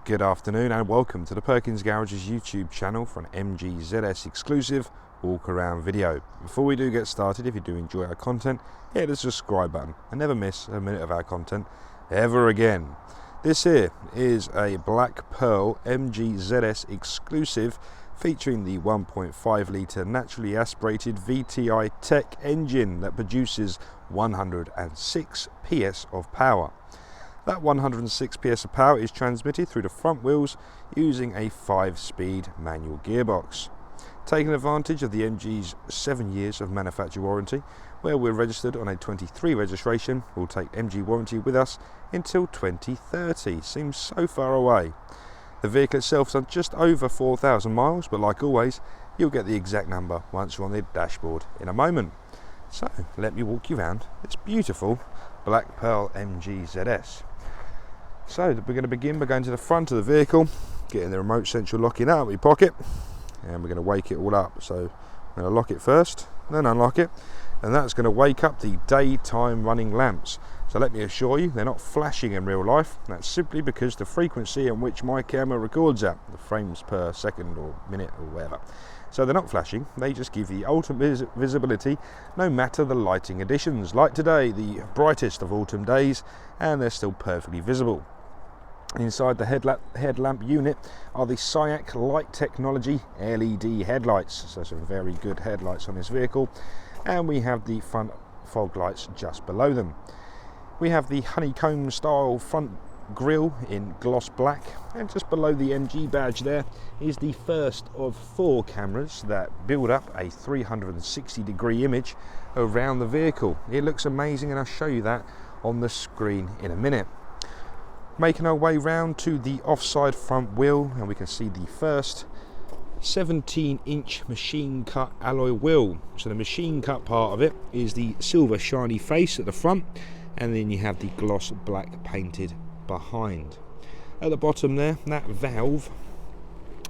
Good afternoon and welcome to the Perkins Garage's YouTube channel for an MG ZS exclusive walk around video. Before we do get started, if you do enjoy our content, hit the subscribe button and never miss a minute of our content ever again. This here is a Black Pearl MG ZS exclusive featuring the 1.5 litre naturally aspirated Vti-Tech engine that produces 106 PS of power. That 106 PS of power is transmitted through the front wheels using a 5-speed manual gearbox. Taking advantage of the MG's 7 years of manufacturer warranty, where we're registered on a 23 registration, we'll take MG warranty with us until 2030. Seems so far away. The vehicle itself is on just over 4,000 miles, but like always, you'll get the exact number once you're on the dashboard in a moment. So let me walk you around this beautiful Black Pearl MG ZS. So we're going to begin by going to the front of the vehicle, getting the remote central locking out of your pocket, and we're going to wake it all up. So I'm going to lock it first, then unlock it, and that's going to wake up the daytime running lamps. So let me assure you, they're not flashing in real life. That's simply because the frequency in which my camera records at, the frames per second or minute or whatever. So they're not flashing, they just give you ultimate visibility no matter the lighting conditions. Like today, the brightest of autumn days, and they're still perfectly visible. Inside the headlamp unit are the SciAc light technology LED headlights, so some very good headlights on this vehicle, and we have the front fog lights just below them. We have the honeycomb style front grille in gloss black, and just below the MG badge there is the first of 4 cameras that build up a 360-degree image around the vehicle. It looks amazing, and I'll show you that on the screen in a minute. Making our way round to the offside front wheel, and we can see the first 17-inch machine cut alloy wheel. So the machine cut part of it is the silver shiny face at the front, and then you have the gloss black painted behind. At the bottom there, that valve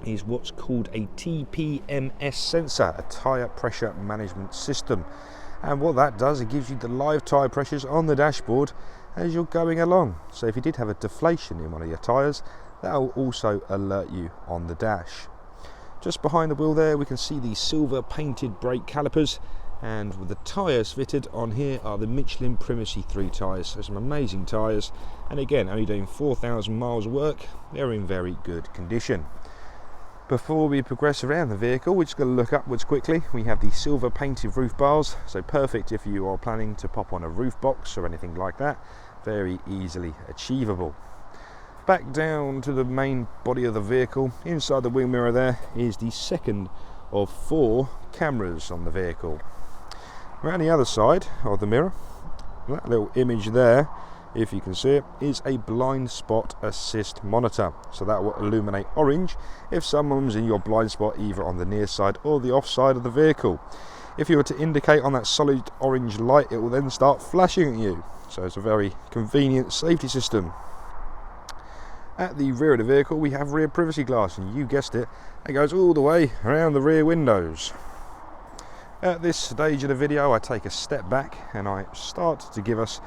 is what's called a TPMS sensor, a tyre pressure management system. And what that does, it gives you the live tyre pressures on the dashboard as you're going along. So if you did have a deflation in one of your tyres, that will also alert you on the dash. Just behind the wheel there, we can see the silver painted brake calipers, and with the tyres fitted on here are the Michelin Primacy 3 tyres. So some amazing tyres, and again, only doing 4,000 miles of work, they're in very good condition. Before we progress around the vehicle, we're just going to look upwards quickly. We have the silver painted roof bars, so perfect if you are planning to pop on a roof box or anything like that. Very easily achievable. Back down to the main body of the vehicle, inside the wheel mirror there is the second of 4 cameras on the vehicle. Around the other side of the mirror, that little image there, if you can see it, is a blind spot assist monitor. So that will illuminate orange if someone's in your blind spot either on the near side or the off side of the vehicle. If you were to indicate on that solid orange light, it will then start flashing at you. So it's a very convenient safety system. At the rear of the vehicle, we have rear privacy glass, and you guessed it, it goes all the way around the rear windows. At this stage of the video, I take a step back and I start to give us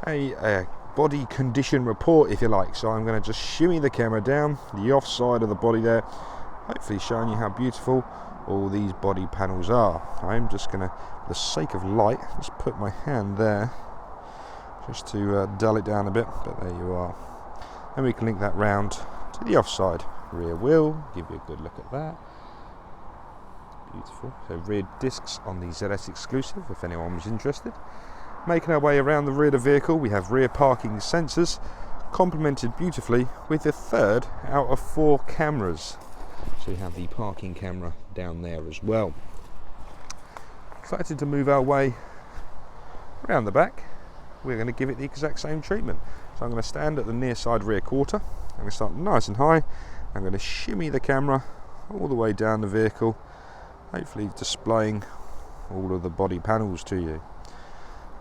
a body condition report, if you like. So I'm going to just shimmy the camera down the off side of the body there, hopefully showing you how beautiful all these body panels are. I'm just going to, for the sake of light, just put my hand there just to dull it down a bit, but there you are. And we can link that round to the offside rear wheel, give you a good look at that. Beautiful. So rear discs on the ZS exclusive, if anyone was interested. Making our way around the rear of the vehicle, we have rear parking sensors, complemented beautifully with the third out of 4 cameras. So you have the parking camera down there as well. Excited to move our way around the back. We're going to give it the exact same treatment. So I'm going to stand at the near side rear quarter. I'm going to start nice and high. I'm going to shimmy the camera all the way down the vehicle, hopefully displaying all of the body panels to you.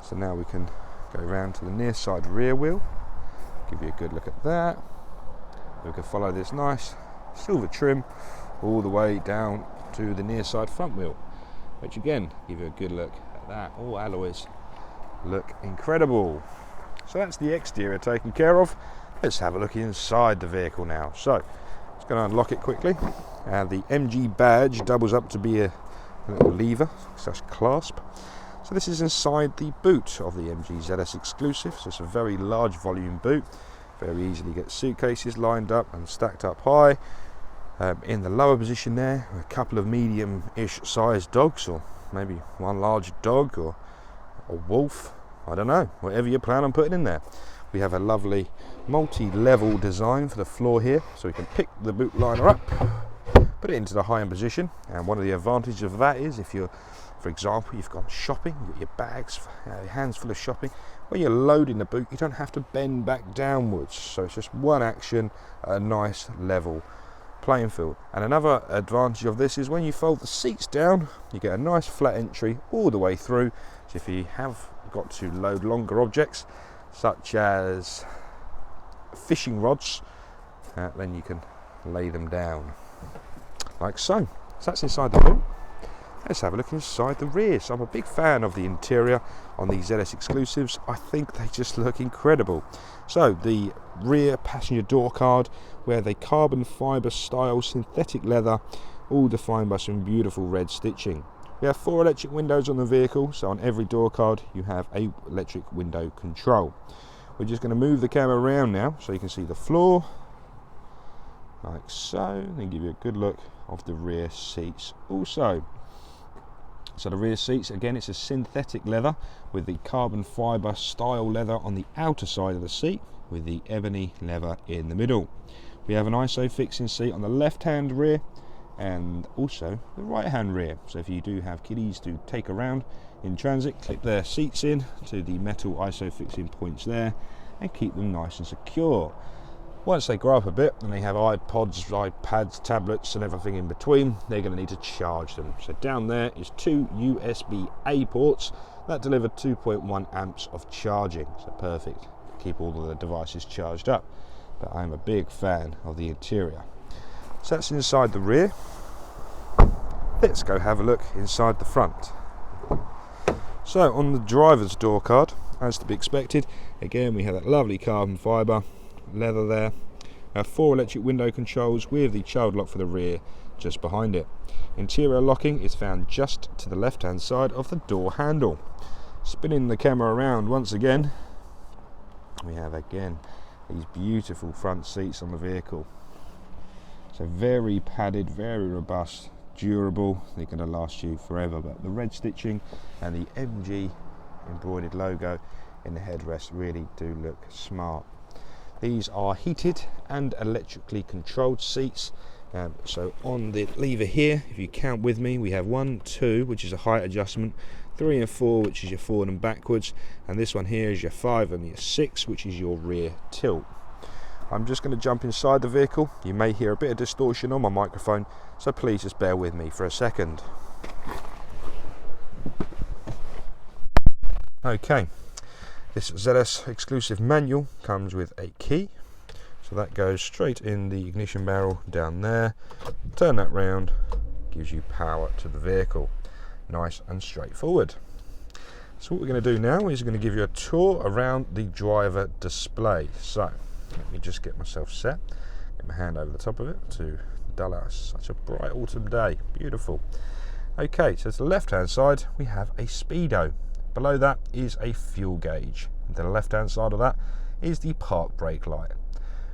So now we can go around to the near side rear wheel, give you a good look at that. We can follow this nice silver trim all the way down to the near side front wheel, which again give you a good look at that. All alloys look incredible. So that's the exterior taken care of. Let's have a look inside the vehicle now. So, just going to unlock it quickly. The MG badge doubles up to be a little lever / clasp. So this is inside the boot of the MG ZS Exclusive. So it's a very large volume boot. Very easily get suitcases lined up and stacked up high. In the lower position there, a couple of medium-ish sized dogs, or maybe one large dog or a wolf. I don't know, whatever you plan on putting in there. We have a lovely multi-level design for the floor here, so we can pick the boot liner up, put it into the high-end position. And one of the advantages of that is if you're, for example, you've gone shopping, you've got your bags, your hands full of shopping, when you're loading the boot, you don't have to bend back downwards. So it's just one action, a nice level playing field. And another advantage of this is when you fold the seats down, you get a nice flat entry all the way through. So if you have got to load longer objects, such as fishing rods, then you can lay them down like so. So that's inside the boot. Let's have a look inside the rear. So I'm a big fan of the interior on these ZS Exclusives. I think they just look incredible. So the rear passenger door card, where the carbon fibre style synthetic leather, all defined by some beautiful red stitching. We have 4 electric windows on the vehicle, so on every door card you have a electric window control. We're just going to move the camera around now so you can see the floor, like so, then give you a good look of the rear seats also. So the rear seats, again, it's a synthetic leather with the carbon fibre style leather on the outer side of the seat with the ebony leather in the middle. We have an ISOFIX seat on the left hand rear and also the right hand rear. So if you do have kiddies to take around in transit, clip their seats in to the metal ISOFIX points there and keep them nice and secure. Once they grow up a bit and they have iPods, iPads, tablets and everything in between, they're going to need to charge them. So down there is 2 USB-A ports that deliver 2.1 amps of charging. So perfect to keep all of the devices charged up. But I'm a big fan of the interior. So that's inside the rear. Let's go have a look inside the front. So on the driver's door card, as to be expected, again we have that lovely carbon fibre leather there. 4 electric window controls with the child lock for the rear just behind it. Interior locking is found just to the left hand side of the door handle. Spinning the camera around once again, we have again these beautiful front seats on the vehicle. So very padded, very robust, durable. They're going to last you forever. But the red stitching and the MG embroidered logo in the headrest really do look smart. These are heated and electrically controlled seats. So on the lever here, if you count with me, we have 1, 2, which is a height adjustment, 3 and 4, which is your forward and backwards, and this one here is your 5 and your 6, which is your rear tilt. I'm just going to jump inside the vehicle. You may hear a bit of distortion on my microphone, so please just bear with me for a second. Okay, this ZS Exclusive manual comes with a key, so that goes straight in the ignition barrel down there. Turn that round, gives you power to the vehicle. Nice and straightforward. So what we're going to do now is going to give you a tour around the driver display. So let me just get myself set, get my hand over the top of it to dull out such a bright autumn day. Beautiful. Okay, so to the left hand side we have a speedo. Below that is a fuel gauge. And to the left hand side of that is the park brake light.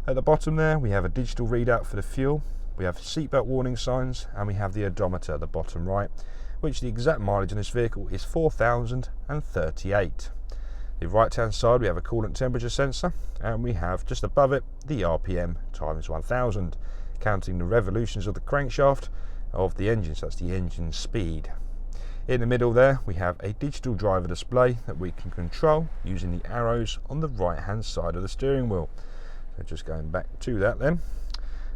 At the bottom there we have a digital readout for the fuel, we have seatbelt warning signs, and we have the odometer at the bottom right, which the exact mileage on this vehicle is 4,038. The right hand side we have a coolant temperature sensor, and we have just above it the RPM times 1000, counting the revolutions of the crankshaft of the engine, so that's the engine speed. In the middle there we have a digital driver display that we can control using the arrows on the right hand side of the steering wheel. So just going back to that then.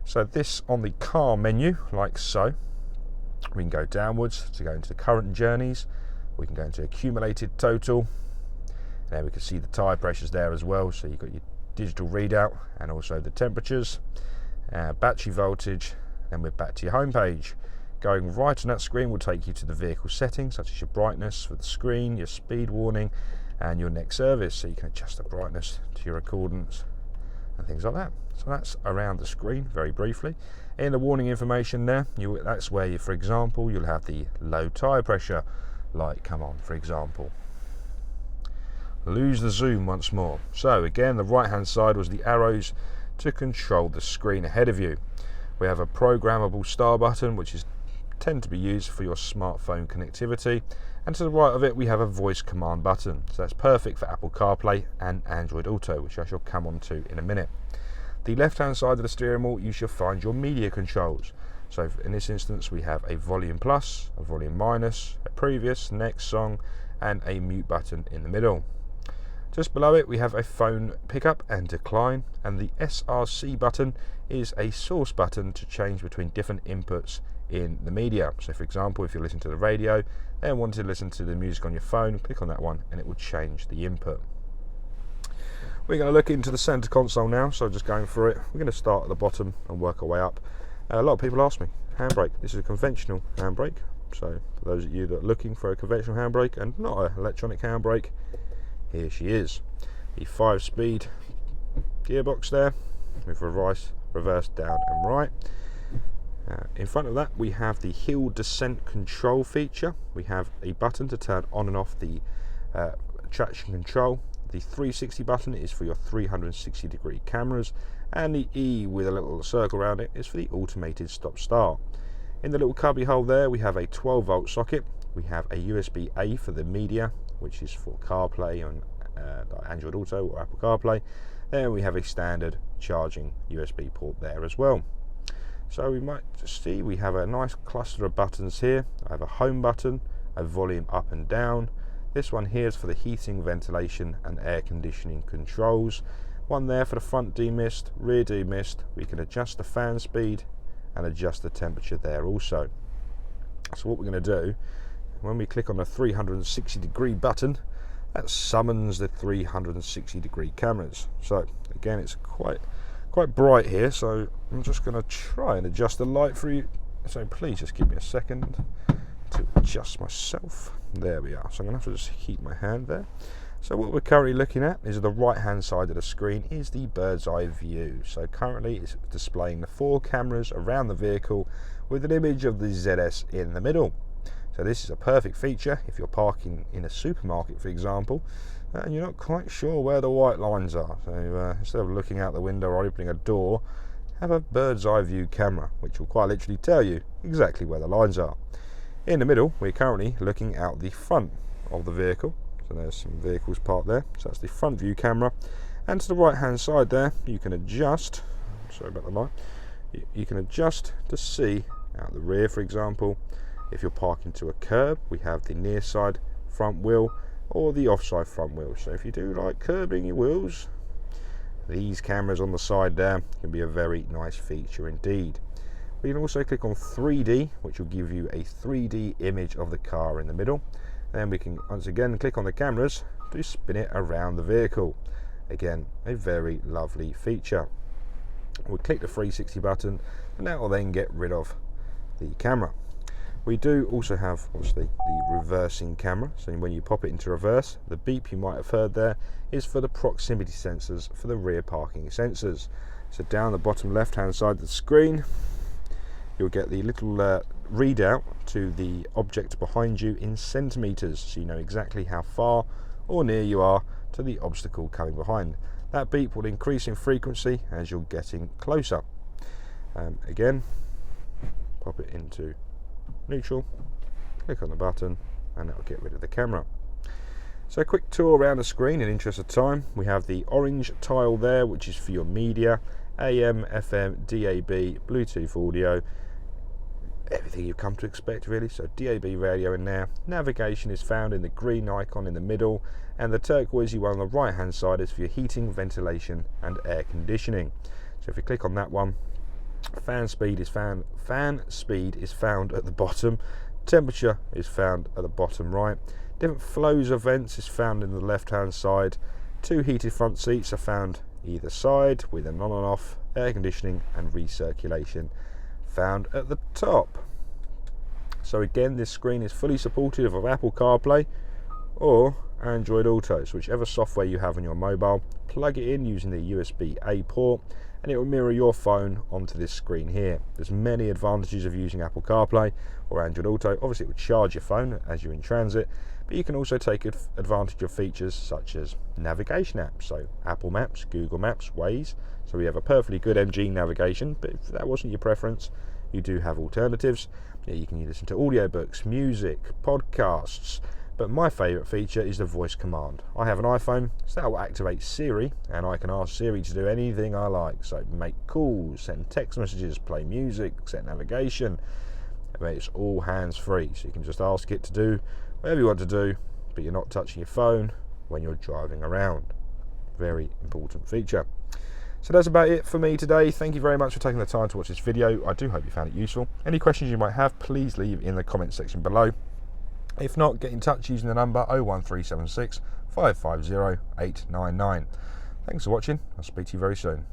So this on the car menu, like so. We can go downwards to go into the current journeys. We can go into accumulated total. And then we can see the tyre pressures there as well. So you've got your digital readout and also the temperatures, battery voltage. Then we're back to your home page. Going right on that screen will take you to the vehicle settings, such as your brightness for the screen, your speed warning, and your next service. So you can adjust the brightness to your accordance and things like that. So that's around the screen very briefly. In the warning information there, that's where for example, you'll have the low tyre pressure light come on, for example. Lose the zoom once more. So again, the right hand side was the arrows to control the screen ahead of you. We have a programmable star button, which tend to be used for your smartphone connectivity, and to the right of it we have a voice command button. So that's perfect for Apple CarPlay and Android Auto, which I shall come on to in a minute. The left hand side of the steering wheel, you shall find your media controls. So in this instance we have a volume plus, a volume minus, a previous, next song, and a mute button in the middle. Just below it we have a phone pickup and decline, and the SRC button is a source button to change between different inputs in the media. So for example, if you listen to the radio and want to listen to the music on your phone, click on that one and it will change the input. We're going to look into the center console now, so just going through it. We're going to start at the bottom and work our way up. A lot of people ask me, handbrake. This is a conventional handbrake, so for those of you that are looking for a conventional handbrake and not an electronic handbrake, here she is. The 5-speed gearbox there with reverse, down and right. In front of that we have the hill descent control feature. We have a button to turn on and off the traction control. The 360 button is for your 360 degree cameras, and the E with a little circle around it is for the automated stop start. In the little cubby hole there we have a 12-volt socket. We have a USB-A for the media, which is for CarPlay on Android Auto or Apple CarPlay. Then we have a standard charging USB port there as well. So we might see we have a nice cluster of buttons here. I have a home button, a volume up and down. This one here is for the heating, ventilation and air conditioning controls. One there for the front demist, rear demist. We can adjust the fan speed and adjust the temperature there also. So what we're going to do, when we click on the 360 degree button, that summons the 360 degree cameras. So again, it's quite bright here, so I'm just going to try and adjust the light for you. So please just give me a second to adjust myself. There we are. So I'm going to have to just keep my hand there. So what we're currently looking at is the right hand side of the screen is the bird's eye view. So currently it's displaying the 4 cameras around the vehicle with an image of the ZS in the middle. So this is a perfect feature if you're parking in a supermarket, for example, and you're not quite sure where the white lines are. So instead of looking out the window or opening a door, have a bird's eye view camera, which will quite literally tell you exactly where the lines are. In the middle, we're currently looking out the front of the vehicle. So there's some vehicles parked there. So that's the front view camera. And to the right hand side there, you can adjust, sorry about the light, you can adjust to see out the rear, for example. If you're parking to a curb, we have the near side front wheel or the offside front wheel. So if you do like curbing your wheels, these cameras on the side there can be a very nice feature indeed. We can also click on 3D, which will give you a 3D image of the car in the middle. Then we can once again click on the cameras to spin it around the vehicle. Again, a very lovely feature. We'll click the 360 button and that will then get rid of the camera. We do also have obviously the reversing camera, so when you pop it into reverse, the beep you might have heard there is for the proximity sensors for the rear parking sensors. So down the bottom left hand side of the screen you'll get the little readout to the object behind you in centimeters, so you know exactly how far or near you are to the obstacle coming behind. That beep will increase in frequency as you're getting closer. Again, pop it into neutral, click on the button and that will get rid of the camera. So a quick tour around the screen in interest of time. We have the orange tile there, which is for your media, AM, FM, DAB, Bluetooth audio, everything you've come to expect really. So DAB radio in there. Navigation is found in the green icon in the middle, and the turquoisey one on the right hand side is for your heating, ventilation and air conditioning. So if you click on that one, fan speed is found at the bottom, temperature is found at the bottom right, different flows of vents is found in the left hand side, 2 heated front seats are found either side with an on and off, air conditioning and recirculation found at the top. So again, this screen is fully supportive of Apple CarPlay or Android Auto. So whichever software you have on your mobile, plug it in using the USB-A port, and it will mirror your phone onto this screen here. There's many advantages of using Apple CarPlay or Android Auto. Obviously it will charge your phone as you're in transit, but you can also take advantage of features such as navigation apps, so Apple Maps, Google Maps, Waze. So we have a perfectly good MG navigation, but if that wasn't your preference, you do have alternatives. You can listen to audiobooks, music, podcasts, but my favourite feature is the voice command. I have an iPhone, so that will activate Siri, and I can ask Siri to do anything I like. So make calls, send text messages, play music, set navigation. I mean, it's all hands-free, so you can just ask it to do whatever you want to do, but you're not touching your phone when you're driving around. Very important feature. So that's about it for me today. Thank you very much for taking the time to watch this video. I do hope you found it useful. Any questions you might have, please leave in the comment section below. If not, get in touch using the number 01376 550 899. Thanks for watching. I'll speak to you very soon.